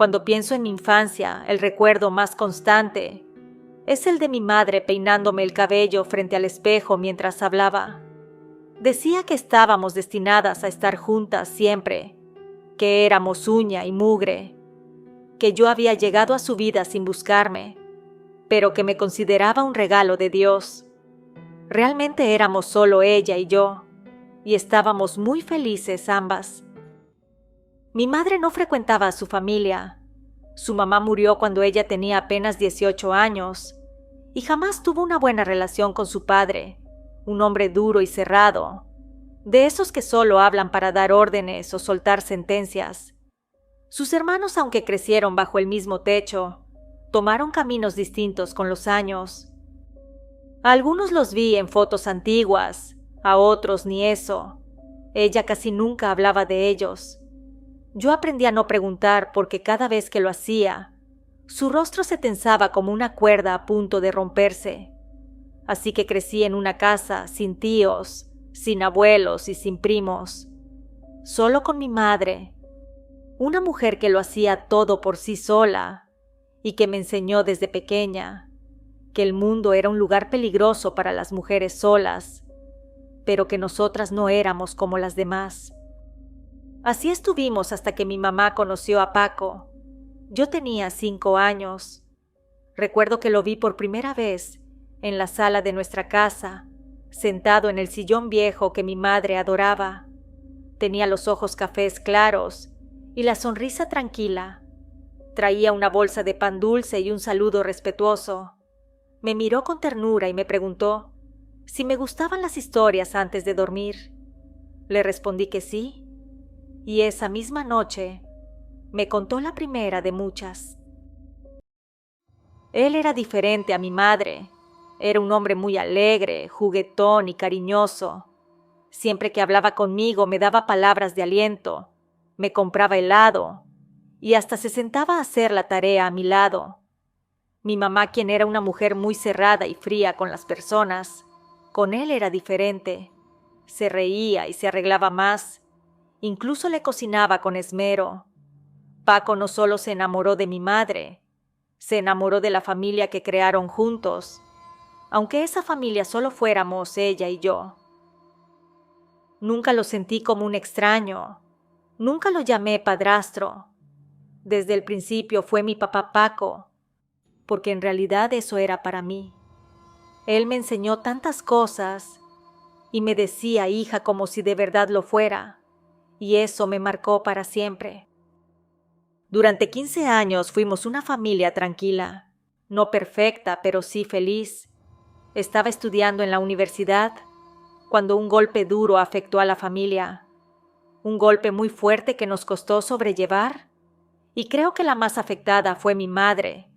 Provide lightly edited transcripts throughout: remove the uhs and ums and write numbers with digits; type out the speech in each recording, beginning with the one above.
Cuando pienso en mi infancia, el recuerdo más constante es el de mi madre peinándome el cabello frente al espejo mientras hablaba. Decía que estábamos destinadas a estar juntas siempre, que éramos uña y mugre, que yo había llegado a su vida sin buscarme, pero que me consideraba un regalo de Dios. Realmente éramos solo ella y yo, y estábamos muy felices ambas. Mi madre no frecuentaba a su familia. Su mamá murió cuando ella tenía apenas 18 años, y jamás tuvo una buena relación con su padre, un hombre duro y cerrado, de esos que solo hablan para dar órdenes o soltar sentencias. Sus hermanos, aunque crecieron bajo el mismo techo, tomaron caminos distintos con los años. A algunos los vi en fotos antiguas, a otros ni eso. Ella casi nunca hablaba de ellos. Yo aprendí a no preguntar porque cada vez que lo hacía, su rostro se tensaba como una cuerda a punto de romperse. Así que crecí en una casa sin tíos, sin abuelos y sin primos, solo con mi madre, una mujer que lo hacía todo por sí sola y que me enseñó desde pequeña que el mundo era un lugar peligroso para las mujeres solas, pero que nosotras no éramos como las demás. Así estuvimos hasta que mi mamá conoció a Paco. Yo tenía 5 años. Recuerdo que lo vi por primera vez en la sala de nuestra casa, sentado en el sillón viejo que mi madre adoraba. Tenía los ojos cafés claros y la sonrisa tranquila. Traía una bolsa de pan dulce y un saludo respetuoso. Me miró con ternura y me preguntó si me gustaban las historias antes de dormir. Le respondí que sí, y esa misma noche me contó la primera de muchas. Él era diferente a mi madre. Era un hombre muy alegre, juguetón y cariñoso. Siempre que hablaba conmigo me daba palabras de aliento, me compraba helado y hasta se sentaba a hacer la tarea a mi lado. Mi mamá, quien era una mujer muy cerrada y fría con las personas, con él era diferente. Se reía y se arreglaba más. Incluso le cocinaba con esmero. Paco no solo se enamoró de mi madre, se enamoró de la familia que crearon juntos, aunque esa familia solo fuéramos ella y yo. Nunca lo sentí como un extraño, nunca lo llamé padrastro. Desde el principio fue mi papá Paco, porque en realidad eso era para mí. Él me enseñó tantas cosas y me decía hija como si de verdad lo fuera, y eso me marcó para siempre. Durante 15 años fuimos una familia tranquila, no perfecta, pero sí feliz. Estaba estudiando en la universidad cuando un golpe duro afectó a la familia. Un golpe muy fuerte que nos costó sobrellevar, y creo que la más afectada fue mi madre,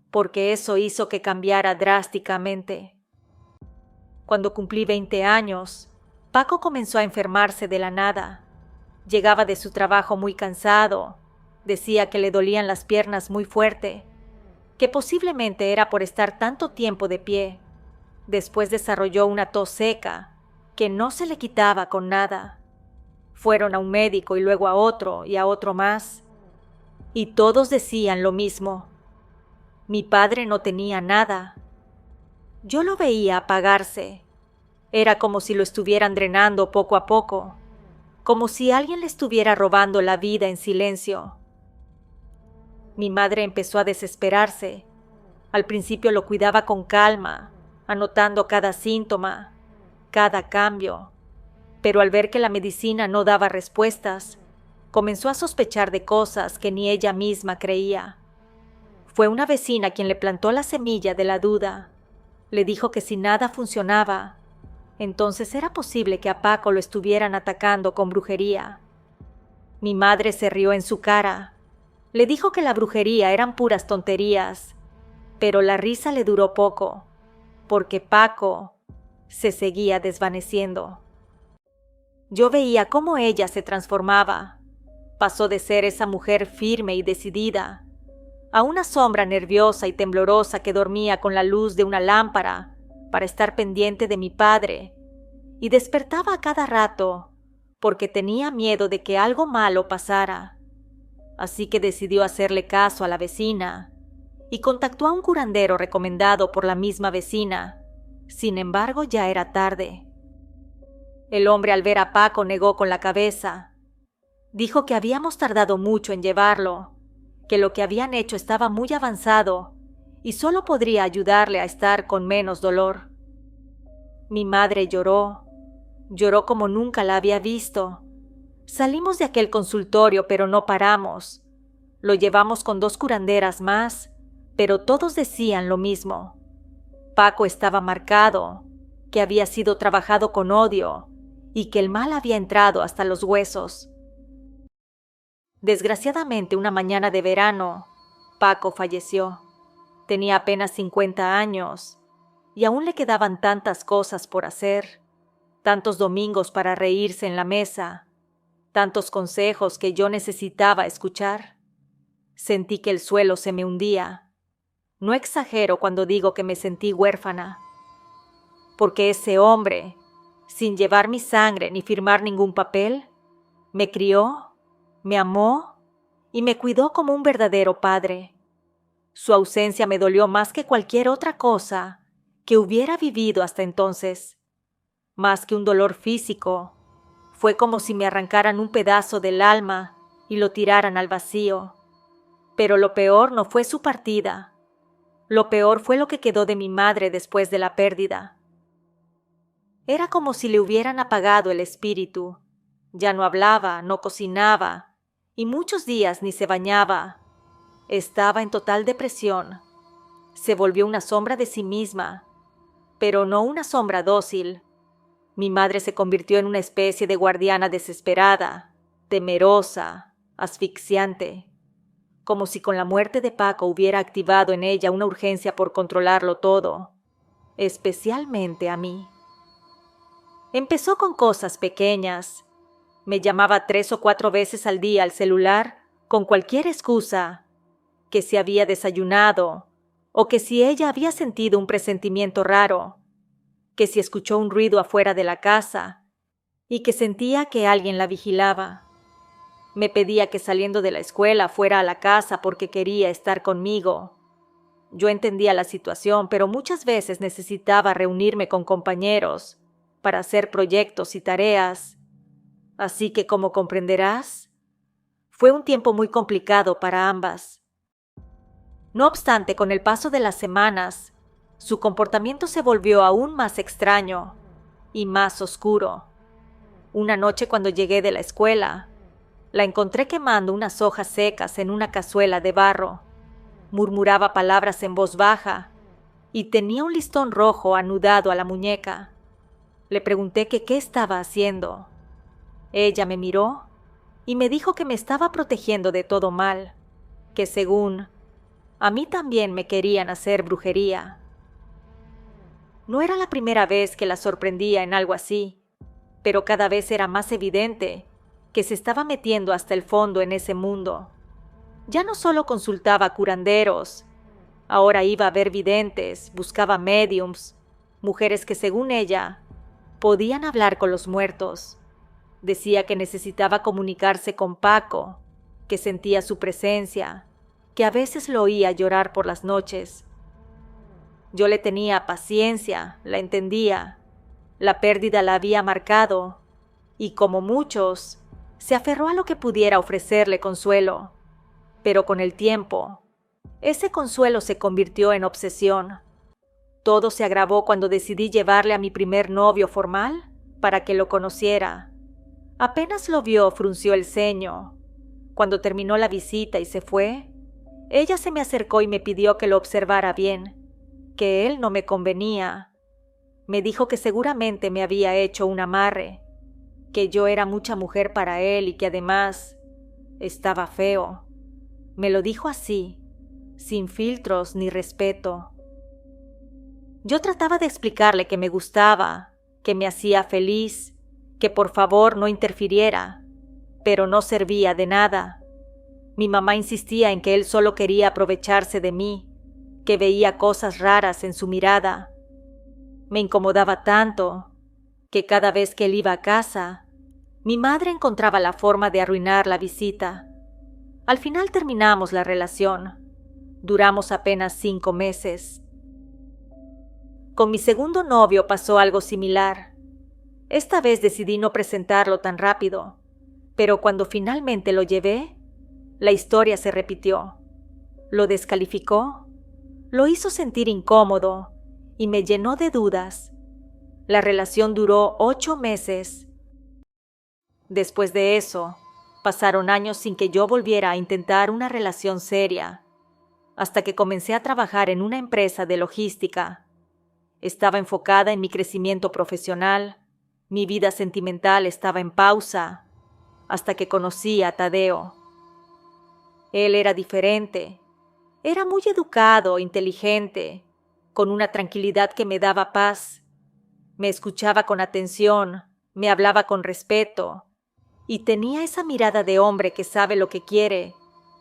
porque eso hizo que cambiara drásticamente. Cuando cumplí 20 años, Paco comenzó a enfermarse de la nada. Llegaba de su trabajo muy cansado. Decía que le dolían las piernas muy fuerte, que posiblemente era por estar tanto tiempo de pie. Después desarrolló una tos seca, que no se le quitaba con nada. Fueron a un médico y luego a otro y a otro más, y todos decían lo mismo. Mi padre no tenía nada. Yo lo veía apagarse. Era como si lo estuvieran drenando poco a poco, como si alguien le estuviera robando la vida en silencio. Mi madre empezó a desesperarse. Al principio lo cuidaba con calma, anotando cada síntoma, cada cambio. Pero al ver que la medicina no daba respuestas, comenzó a sospechar de cosas que ni ella misma creía. Fue una vecina quien le plantó la semilla de la duda. Le dijo que si nada funcionaba, entonces era posible que a Paco lo estuvieran atacando con brujería. Mi madre se rió en su cara. Le dijo que la brujería eran puras tonterías, pero la risa le duró poco, porque Paco se seguía desvaneciendo. Yo veía cómo ella se transformaba. Pasó de ser esa mujer firme y decidida a una sombra nerviosa y temblorosa que dormía con la luz de una lámpara para estar pendiente de mi padre y despertaba a cada rato porque tenía miedo de que algo malo pasara. así que decidió hacerle caso a la vecina y contactó a un curandero recomendado por la misma vecina. Sin embargo, ya era tarde. El hombre, al ver a Paco, negó con la cabeza. Dijo que habíamos tardado mucho en llevarlo, que lo que habían hecho estaba muy avanzado y solo podría ayudarle a estar con menos dolor. Mi madre lloró como nunca la había visto. Salimos de aquel consultorio, pero no paramos. Lo llevamos con 2 curanderas más, pero todos decían lo mismo. Paco estaba marcado, que había sido trabajado con odio y que el mal había entrado hasta los huesos. Desgraciadamente, una mañana de verano, Paco falleció. Tenía apenas 50 años y aún le quedaban tantas cosas por hacer, tantos domingos para reírse en la mesa, tantos consejos que yo necesitaba escuchar. Sentí que el suelo se me hundía. No exagero cuando digo que me sentí huérfana, porque ese hombre, sin llevar mi sangre ni firmar ningún papel, me crió, me amó y me cuidó como un verdadero padre. Su ausencia me dolió más que cualquier otra cosa que hubiera vivido hasta entonces. Más que un dolor físico, fue como si me arrancaran un pedazo del alma y lo tiraran al vacío. Pero lo peor no fue su partida. Lo peor fue lo que quedó de mi madre después de la pérdida. Era como si le hubieran apagado el espíritu. Ya no hablaba, no cocinaba, y muchos días ni se bañaba. Estaba en total depresión. Se volvió una sombra de sí misma, pero no una sombra dócil. Mi madre se convirtió en una especie de guardiana desesperada, temerosa, asfixiante, como si con la muerte de Paco hubiera activado en ella una urgencia por controlarlo todo, especialmente a mí. Empezó con cosas pequeñas. Me llamaba 3 o 4 veces al día al celular con cualquier excusa, que si había desayunado o que si ella había sentido un presentimiento raro, que si escuchó un ruido afuera de la casa y que sentía que alguien la vigilaba. Me pedía que saliendo de la escuela fuera a la casa porque quería estar conmigo. Yo entendía la situación, pero muchas veces necesitaba reunirme con compañeros para hacer proyectos y tareas. Así que, como comprenderás, fue un tiempo muy complicado para ambas. No obstante, con el paso de las semanas, su comportamiento se volvió aún más extraño y más oscuro. Una noche, cuando llegué de la escuela, la encontré quemando unas hojas secas en una cazuela de barro. Murmuraba palabras en voz baja y tenía un listón rojo anudado a la muñeca. Le pregunté que qué estaba haciendo. Ella me miró y me dijo que me estaba protegiendo de todo mal, que según a mí también me querían hacer brujería. No era la primera vez que la sorprendía en algo así, pero cada vez era más evidente que se estaba metiendo hasta el fondo en ese mundo. Ya no solo consultaba curanderos, ahora iba a ver videntes, buscaba médiums, mujeres que según ella podían hablar con los muertos. Decía que necesitaba comunicarse con Paco, que sentía su presencia, que a veces lo oía llorar por las noches. Yo le tenía paciencia, la entendía. La pérdida la había marcado, y como muchos, se aferró a lo que pudiera ofrecerle consuelo. Pero con el tiempo, ese consuelo se convirtió en obsesión. Todo se agravó cuando decidí llevarle a mi primer novio formal para que lo conociera. Apenas lo vio, frunció el ceño. Cuando terminó la visita y se fue, ella se me acercó y me pidió que lo observara bien, que él no me convenía. Me dijo que seguramente me había hecho un amarre, que yo era mucha mujer para él y que además estaba feo. Me lo dijo así, sin filtros ni respeto. Yo trataba de explicarle que me gustaba, que me hacía feliz, que por favor no interfiriera, pero no servía de nada. Mi mamá insistía en que él solo quería aprovecharse de mí, que veía cosas raras en su mirada. Me incomodaba tanto que cada vez que él iba a casa, mi madre encontraba la forma de arruinar la visita. Al final terminamos la relación. Duramos apenas 5 meses. Con mi segundo novio pasó algo similar. Esta vez decidí no presentarlo tan rápido, pero cuando finalmente lo llevé, la historia se repitió. Lo descalificó, lo hizo sentir incómodo y me llenó de dudas. La relación duró 8 meses. Después de eso, pasaron años sin que yo volviera a intentar una relación seria, hasta que comencé a trabajar en una empresa de logística. Estaba enfocada en mi crecimiento profesional, mi vida sentimental estaba en pausa, hasta que conocí a Tadeo. Él era diferente, era muy educado, inteligente, con una tranquilidad que me daba paz. Me escuchaba con atención, me hablaba con respeto, y tenía esa mirada de hombre que sabe lo que quiere,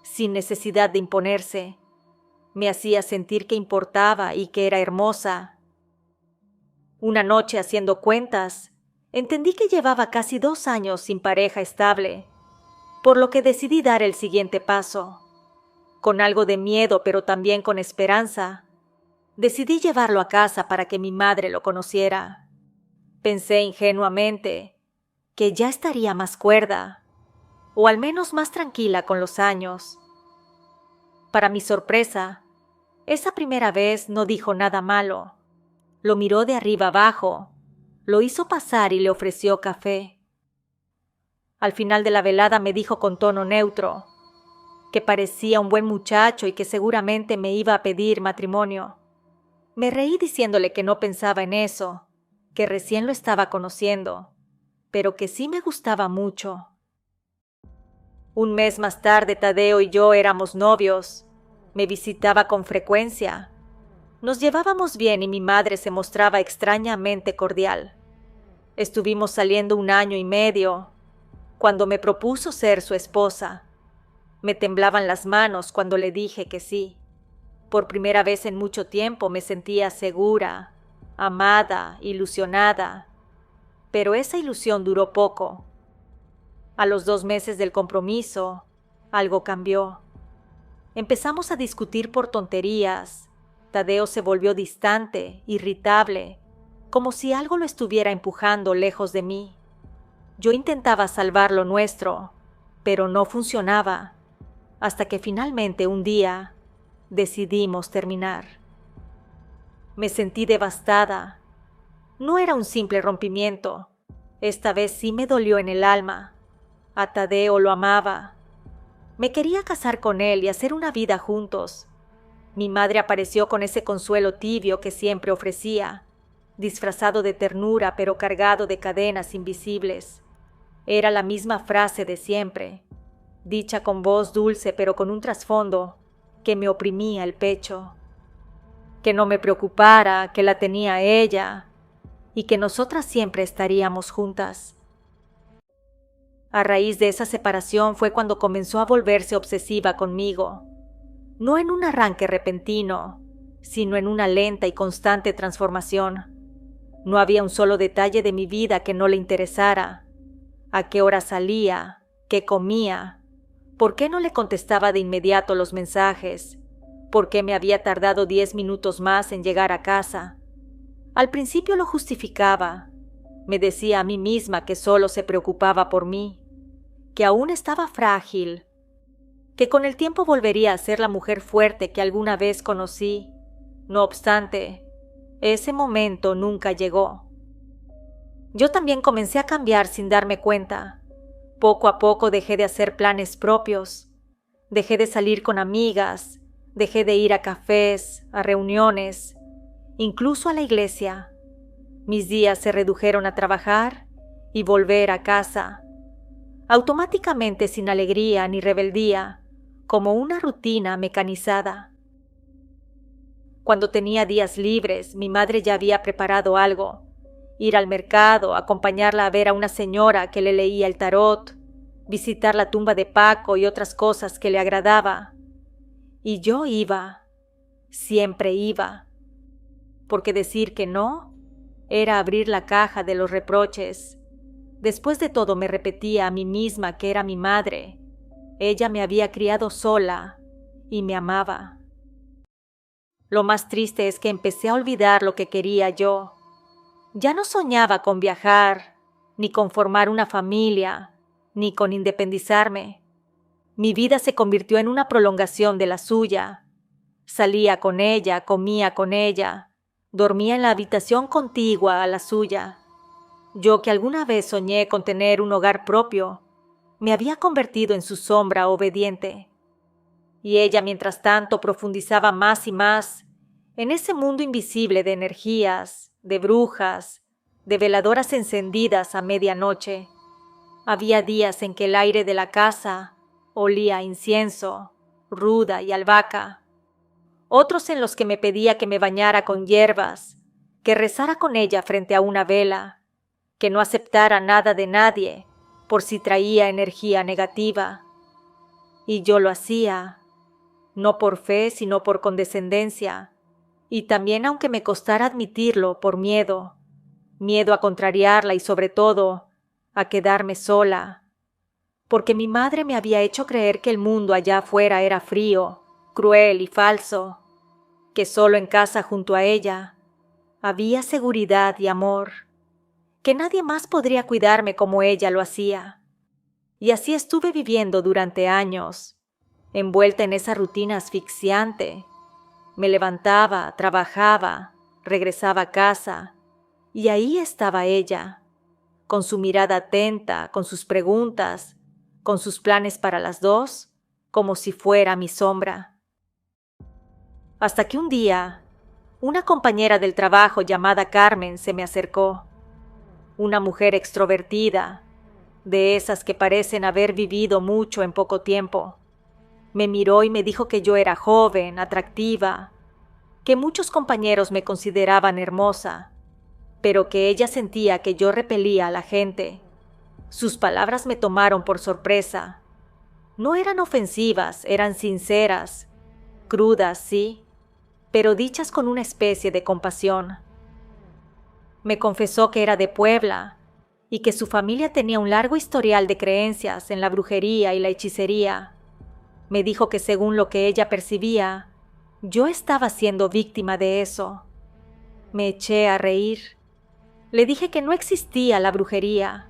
sin necesidad de imponerse. Me hacía sentir que importaba y que era hermosa. Una noche, haciendo cuentas, entendí que llevaba casi 2 años sin pareja estable, por lo que decidí dar el siguiente paso. Con algo de miedo, pero también con esperanza, decidí llevarlo a casa para que mi madre lo conociera. Pensé ingenuamente que ya estaría más cuerda, o al menos más tranquila con los años. Para mi sorpresa, esa primera vez no dijo nada malo. Lo miró de arriba abajo, lo hizo pasar y le ofreció café. Al final de la velada me dijo con tono neutro que parecía un buen muchacho y que seguramente me iba a pedir matrimonio. Me reí diciéndole que no pensaba en eso, que recién lo estaba conociendo, pero que sí me gustaba mucho. Un mes más tarde, Tadeo y yo éramos novios. Me visitaba con frecuencia. Nos llevábamos bien y mi madre se mostraba extrañamente cordial. Estuvimos saliendo 1 año y medio, cuando me propuso ser su esposa. Me temblaban las manos cuando le dije que sí. Por primera vez en mucho tiempo me sentía segura, amada, ilusionada. Pero esa ilusión duró poco. A los 2 meses del compromiso, algo cambió. Empezamos a discutir por tonterías. Tadeo se volvió distante, irritable, como si algo lo estuviera empujando lejos de mí. Yo intentaba salvar lo nuestro, pero no funcionaba, hasta que finalmente un día decidimos terminar. Me sentí devastada. No era un simple rompimiento. Esta vez sí me dolió en el alma. A Tadeo lo amaba. Me quería casar con él y hacer una vida juntos. Mi madre apareció con ese consuelo tibio que siempre ofrecía, disfrazado de ternura pero cargado de cadenas invisibles. Era la misma frase de siempre, dicha con voz dulce pero con un trasfondo que me oprimía el pecho. Que no me preocupara, que la tenía ella y que nosotras siempre estaríamos juntas. A raíz de esa separación fue cuando comenzó a volverse obsesiva conmigo. No en un arranque repentino, sino en una lenta y constante transformación. No había un solo detalle de mi vida que no le interesara. ¿A qué hora salía? ¿Qué comía? ¿Por qué no le contestaba de inmediato los mensajes? ¿Por qué me había tardado 10 minutos más en llegar a casa? Al principio lo justificaba. Me decía a mí misma que solo se preocupaba por mí, que aún estaba frágil, que con el tiempo volvería a ser la mujer fuerte que alguna vez conocí. No obstante, ese momento nunca llegó. Yo también comencé a cambiar sin darme cuenta. Poco a poco dejé de hacer planes propios. Dejé de salir con amigas, dejé de ir a cafés, a reuniones, incluso a la iglesia. Mis días se redujeron a trabajar y volver a casa, automáticamente sin alegría ni rebeldía, como una rutina mecanizada. Cuando tenía días libres, mi madre ya había preparado algo. Ir al mercado, acompañarla a ver a una señora que le leía el tarot, visitar la tumba de Paco y otras cosas que le agradaba. Y yo iba, siempre iba, porque decir que no era abrir la caja de los reproches. Después de todo me repetía a mí misma que era mi madre, Ella me había criado sola y me amaba. Lo más triste es que empecé a olvidar lo que quería yo. Ya no soñaba con viajar, ni con formar una familia, ni con independizarme. Mi vida se convirtió en una prolongación de la suya. Salía con ella, comía con ella, dormía en la habitación contigua a la suya. Yo, que alguna vez soñé con tener un hogar propio, me había convertido en su sombra obediente. Y ella, mientras tanto, profundizaba más y más en ese mundo invisible de energías, de brujas, de veladoras encendidas a medianoche. Había días en que el aire de la casa olía a incienso, ruda y albahaca. Otros en los que me pedía que me bañara con hierbas, que rezara con ella frente a una vela, que no aceptara nada de nadie por si traía energía negativa. Y yo lo hacía, no por fe, sino por condescendencia, y también, aunque me costara admitirlo, por miedo a contrariarla y sobre todo a quedarme sola, porque mi madre me había hecho creer que el mundo allá afuera era frío, cruel y falso, que solo en casa junto a ella había seguridad y amor, que nadie más podría cuidarme como ella lo hacía. Y así estuve viviendo durante años, envuelta en esa rutina asfixiante. Me levantaba, trabajaba, regresaba a casa, y ahí estaba ella, con su mirada atenta, con sus preguntas, con sus planes para las dos, como si fuera mi sombra. Hasta que un día, una compañera del trabajo llamada Carmen se me acercó. Una mujer extrovertida, de esas que parecen haber vivido mucho en poco tiempo. Me miró y me dijo que yo era joven, atractiva, que muchos compañeros me consideraban hermosa, pero que ella sentía que yo repelía a la gente. Sus palabras me tomaron por sorpresa. No eran ofensivas, eran sinceras, crudas, sí, pero dichas con una especie de compasión. Me confesó que era de Puebla y que su familia tenía un largo historial de creencias en la brujería y la hechicería. Me dijo que según lo que ella percibía, yo estaba siendo víctima de eso. Me eché a reír. Le dije que no existía la brujería,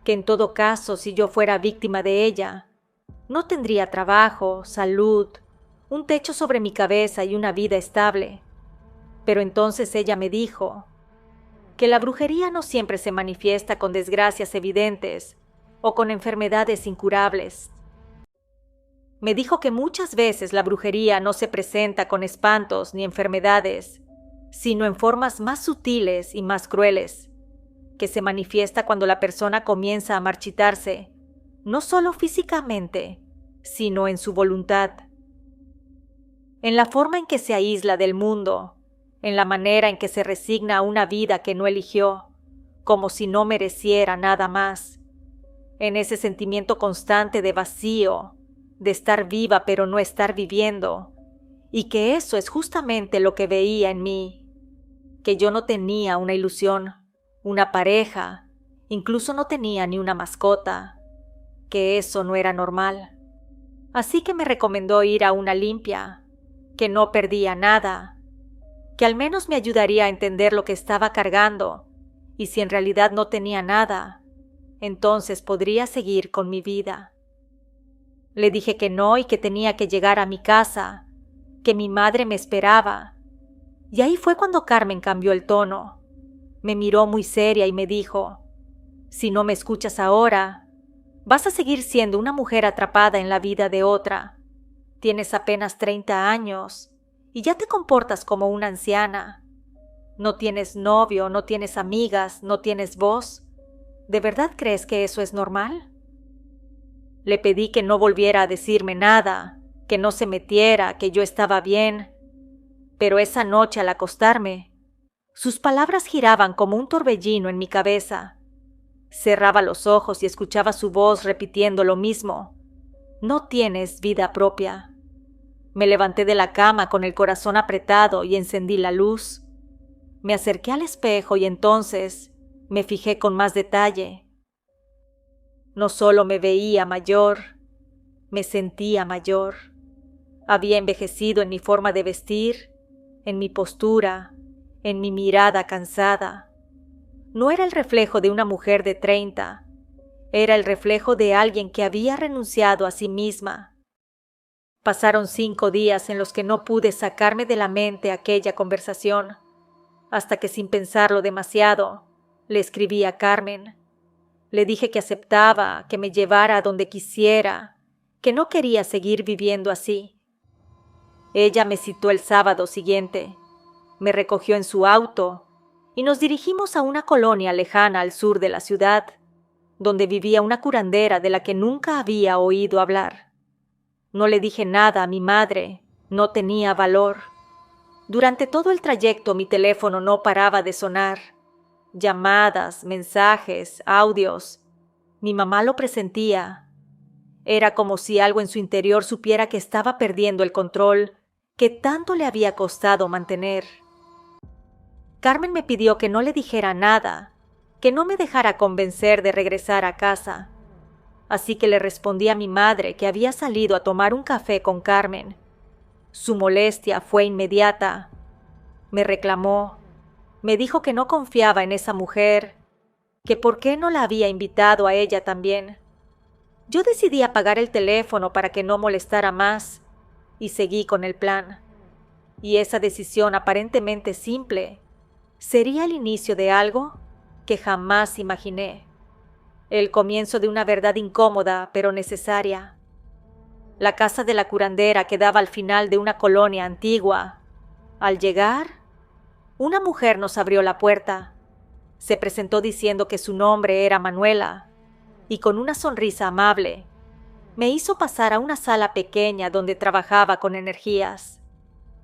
que en todo caso, si yo fuera víctima de ella, no tendría trabajo, salud, un techo sobre mi cabeza y una vida estable. Pero entonces ella me dijo que la brujería no siempre se manifiesta con desgracias evidentes o con enfermedades incurables. Me dijo que muchas veces la brujería no se presenta con espantos ni enfermedades, sino en formas más sutiles y más crueles, que se manifiesta cuando la persona comienza a marchitarse, no solo físicamente, sino en su voluntad. En la forma en que se aísla del mundo, en la manera en que se resigna a una vida que no eligió, como si no mereciera nada más, en ese sentimiento constante de vacío, de estar viva pero no estar viviendo, y que eso es justamente lo que veía en mí, que yo no tenía una ilusión, una pareja, incluso no tenía ni una mascota, que eso no era normal. Así que me recomendó ir a una limpia, que no perdía nada, que al menos me ayudaría a entender lo que estaba cargando, y si en realidad no tenía nada, entonces podría seguir con mi vida. Le dije que no y que tenía que llegar a mi casa, que mi madre me esperaba. Y ahí fue cuando Carmen cambió el tono. Me miró muy seria y me dijo: si no me escuchas ahora, vas a seguir siendo una mujer atrapada en la vida de otra. Tienes apenas 30 años y ya te comportas como una anciana. No tienes novio, no tienes amigas, no tienes voz. ¿De verdad crees que eso es normal? Le pedí que no volviera a decirme nada, que no se metiera, que yo estaba bien. Pero esa noche al acostarme, sus palabras giraban como un torbellino en mi cabeza. Cerraba los ojos y escuchaba su voz repitiendo lo mismo: no tienes vida propia. Me levanté de la cama con el corazón apretado y encendí la luz. Me acerqué al espejo y entonces me fijé con más detalle. No solo me veía mayor, Me sentía mayor. Había envejecido en mi forma de vestir, en mi postura, en mi mirada cansada. No era el reflejo de una mujer de 30, era el reflejo de alguien que había renunciado a sí misma. Pasaron 5 días en los que no pude sacarme de la mente aquella conversación, hasta que sin pensarlo demasiado, le escribí a Carmen. Le dije que aceptaba, que me llevara a donde quisiera, que no quería seguir viviendo así. Ella me citó el sábado siguiente, me recogió en su auto y nos dirigimos a una colonia lejana al sur de la ciudad, donde vivía una curandera de la que nunca había oído hablar. No le dije nada a mi madre, no tenía valor. Durante todo el trayecto mi teléfono no paraba de sonar. Llamadas, mensajes, audios. Mi mamá lo presentía. Era como si algo en su interior supiera que estaba perdiendo el control que tanto le había costado mantener. Carmen me pidió que no le dijera nada, que no me dejara convencer de regresar a casa. Así que le respondí a mi madre que había salido a tomar un café con Carmen. Su molestia fue inmediata. Me reclamó. Me dijo que no confiaba en esa mujer, que por qué no la había invitado a ella también. Yo decidí apagar el teléfono para que no molestara más y seguí con el plan. Y esa decisión aparentemente simple sería el inicio de algo que jamás imaginé. El comienzo de una verdad incómoda pero necesaria. La casa de la curandera quedaba al final de una colonia antigua. Al llegar, una mujer nos abrió la puerta. Se presentó diciendo que su nombre era Manuela y con una sonrisa amable me hizo pasar a una sala pequeña donde trabajaba con energías.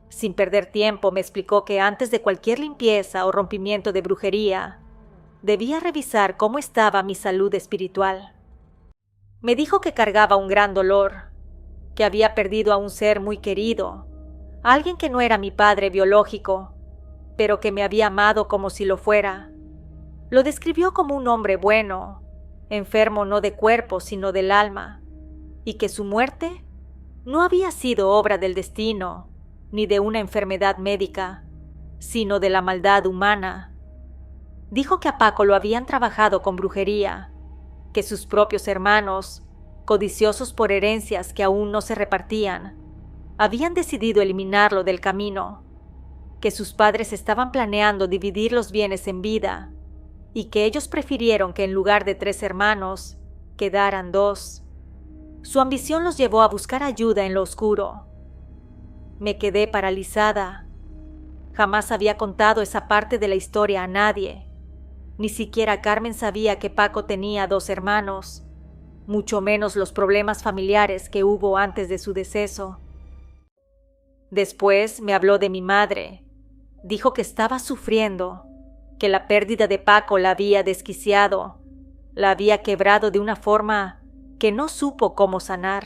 Sin perder tiempo me explicó que antes de cualquier limpieza o rompimiento de brujería, debía revisar cómo estaba mi salud espiritual. Me dijo que cargaba un gran dolor, que había perdido a un ser muy querido, alguien que no era mi padre biológico, pero que me había amado como si lo fuera. Lo describió como un hombre bueno, enfermo no de cuerpo sino del alma, y que su muerte no había sido obra del destino, ni de una enfermedad médica, sino de la maldad humana. Dijo que a Paco lo habían trabajado con brujería, que sus propios hermanos, codiciosos por herencias que aún no se repartían, habían decidido eliminarlo del camino, que sus padres estaban planeando dividir los bienes en vida y que ellos prefirieron que en lugar de 3 hermanos, quedaran 2. Su ambición los llevó a buscar ayuda en lo oscuro. Me quedé paralizada. Jamás había contado esa parte de la historia a nadie. Ni siquiera Carmen sabía que Paco tenía 2 hermanos, mucho menos los problemas familiares que hubo antes de su deceso. Después me habló de mi madre. Dijo que estaba sufriendo, que la pérdida de Paco la había desquiciado, la había quebrado de una forma que no supo cómo sanar,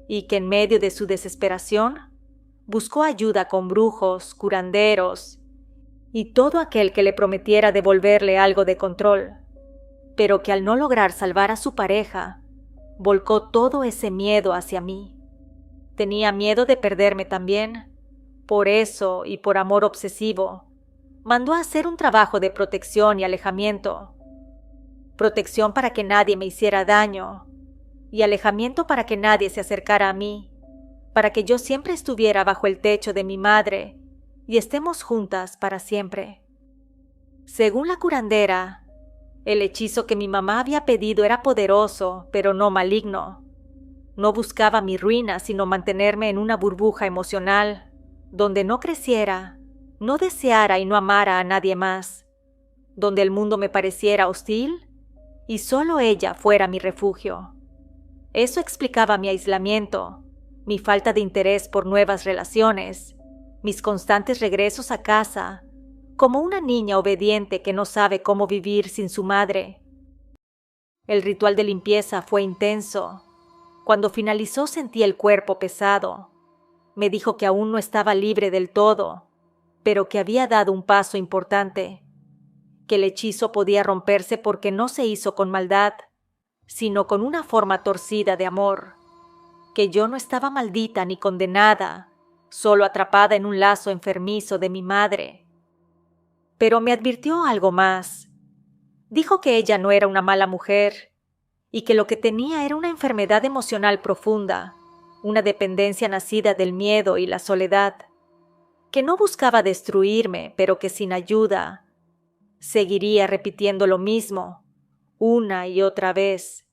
y que en medio de su desesperación buscó ayuda con brujos, curanderos y todo aquel que le prometiera devolverle algo de control, pero que al no lograr salvar a su pareja, volcó todo ese miedo hacia mí. Tenía miedo de perderme también. Por eso, y por amor obsesivo, mandó a hacer un trabajo de protección y alejamiento. Protección para que nadie me hiciera daño, y alejamiento para que nadie se acercara a mí, para que yo siempre estuviera bajo el techo de mi madre y estemos juntas para siempre. Según la curandera, el hechizo que mi mamá había pedido era poderoso, pero no maligno. No buscaba mi ruina, sino mantenerme en una burbuja emocional, donde no creciera, no deseara y no amara a nadie más, donde el mundo me pareciera hostil y solo ella fuera mi refugio. Eso explicaba mi aislamiento, mi falta de interés por nuevas relaciones, mis constantes regresos a casa, como una niña obediente que no sabe cómo vivir sin su madre. El ritual de limpieza fue intenso. Cuando finalizó sentí el cuerpo pesado. Me dijo que aún no estaba libre del todo, pero que había dado un paso importante, que el hechizo podía romperse porque no se hizo con maldad, sino con una forma torcida de amor, que yo no estaba maldita ni condenada, solo atrapada en un lazo enfermizo de mi madre. Pero me advirtió algo más. Dijo que ella no era una mala mujer y que lo que tenía era una enfermedad emocional profunda, una dependencia nacida del miedo y la soledad, que no buscaba destruirme, pero que sin ayuda seguiría repitiendo lo mismo, una y otra vez,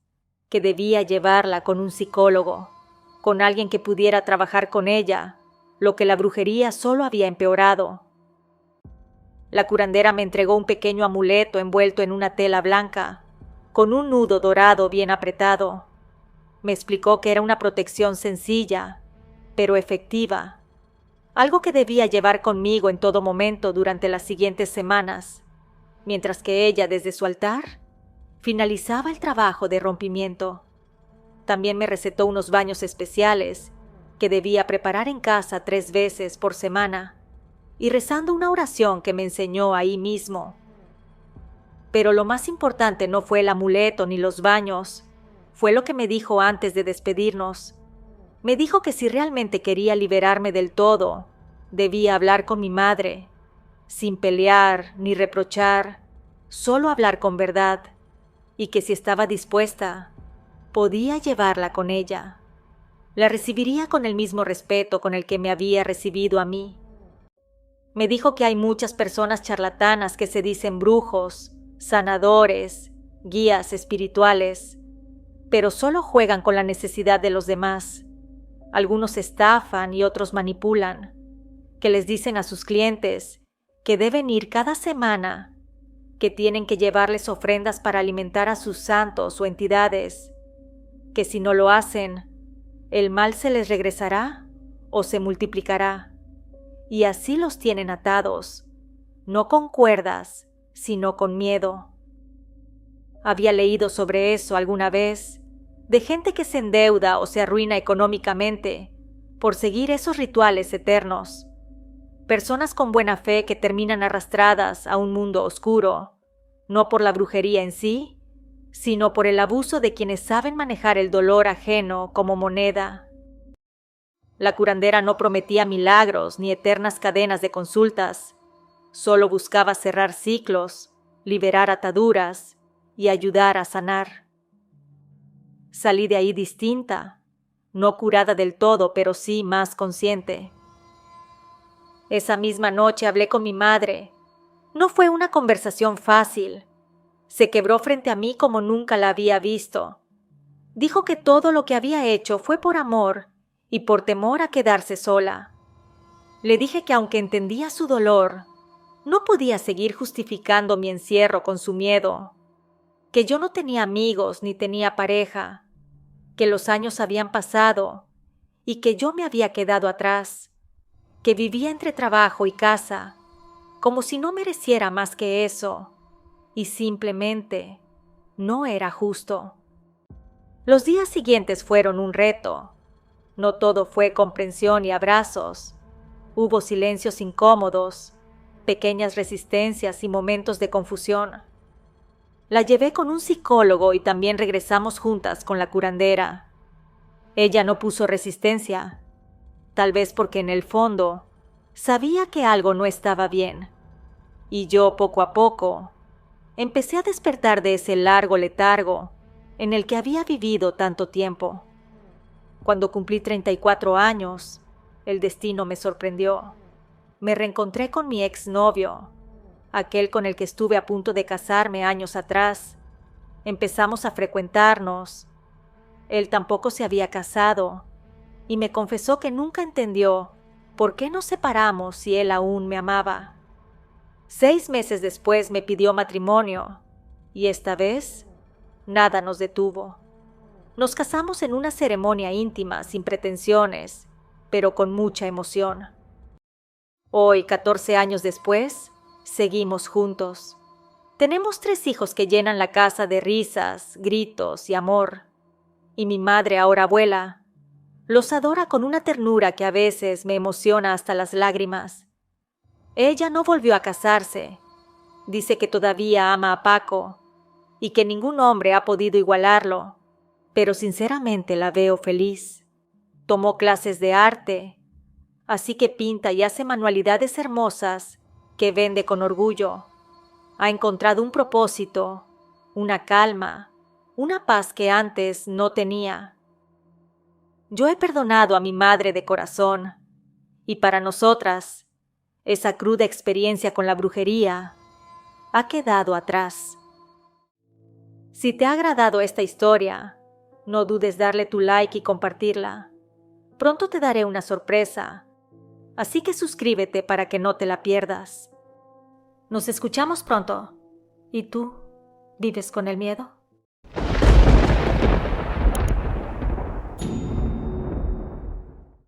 que debía llevarla con un psicólogo, con alguien que pudiera trabajar con ella, lo que la brujería solo había empeorado. La curandera me entregó un pequeño amuleto envuelto en una tela blanca, con un nudo dorado bien apretado. Me explicó que era una protección sencilla, pero efectiva, algo que debía llevar conmigo en todo momento durante las siguientes semanas, mientras que ella, desde su altar, finalizaba el trabajo de rompimiento. También me recetó unos baños especiales que debía preparar en casa 3 veces por semana y rezando una oración que me enseñó ahí mismo. Pero lo más importante no fue el amuleto ni los baños, fue lo que me dijo antes de despedirnos. Me dijo que si realmente quería liberarme del todo, debía hablar con mi madre, sin pelear ni reprochar, solo hablar con verdad, y que si estaba dispuesta, podía llevarla con ella. La recibiría con el mismo respeto con el que me había recibido a mí. Me dijo que hay muchas personas charlatanas que se dicen brujos, sanadores, guías espirituales, pero solo juegan con la necesidad de los demás. Algunos estafan y otros manipulan, que les dicen a sus clientes que deben ir cada semana, que tienen que llevarles ofrendas para alimentar a sus santos o entidades, que si no lo hacen, el mal se les regresará o se multiplicará, y así los tienen atados, no con cuerdas, sino con miedo. Había leído sobre eso alguna vez, de gente que se endeuda o se arruina económicamente por seguir esos rituales eternos. Personas con buena fe que terminan arrastradas a un mundo oscuro, no por la brujería en sí, sino por el abuso de quienes saben manejar el dolor ajeno como moneda. La curandera no prometía milagros ni eternas cadenas de consultas, solo buscaba cerrar ciclos, liberar ataduras y ayudar a sanar. Salí de ahí distinta, no curada del todo, pero sí más consciente. Esa misma noche hablé con mi madre. No fue una conversación fácil. Se quebró frente a mí como nunca la había visto. Dijo que todo lo que había hecho fue por amor y por temor a quedarse sola. Le dije que aunque entendía su dolor, no podía seguir justificando mi encierro con su miedo, que yo no tenía amigos ni tenía pareja, que los años habían pasado y que yo me había quedado atrás, que vivía entre trabajo y casa, como si no mereciera más que eso, y simplemente no era justo. Los días siguientes fueron un reto. No todo fue comprensión y abrazos. Hubo silencios incómodos, pequeñas resistencias y momentos de confusión. La llevé con un psicólogo y también regresamos juntas con la curandera. Ella no puso resistencia, tal vez porque en el fondo sabía que algo no estaba bien. Y yo, poco a poco, empecé a despertar de ese largo letargo en el que había vivido tanto tiempo. Cuando cumplí 34 años, el destino me sorprendió. Me reencontré con mi exnovio, aquel con el que estuve a punto de casarme años atrás. Empezamos a frecuentarnos. Él tampoco se había casado y me confesó que nunca entendió por qué nos separamos si él aún me amaba. 6 meses después me pidió matrimonio y esta vez nada nos detuvo. Nos casamos en una ceremonia íntima, sin pretensiones, pero con mucha emoción. Hoy, 14 años después, seguimos juntos. Tenemos 3 hijos que llenan la casa de risas, gritos y amor. Y mi madre, ahora abuela, los adora con una ternura que a veces me emociona hasta las lágrimas. Ella no volvió a casarse. Dice que todavía ama a Paco y que ningún hombre ha podido igualarlo, pero sinceramente la veo feliz. tomó clases de arte, así que pinta y hace manualidades hermosas que vende con orgullo. Ha encontrado un propósito, una calma, una paz que antes no tenía. Yo he perdonado a mi madre de corazón, y para nosotras, esa cruda experiencia con la brujería ha quedado atrás. Si te ha agradado esta historia, no dudes darle tu like y compartirla. Pronto te daré una sorpresa, así que suscríbete para que no te la pierdas. Nos escuchamos pronto. ¿Y tú? ¿Vives con el miedo?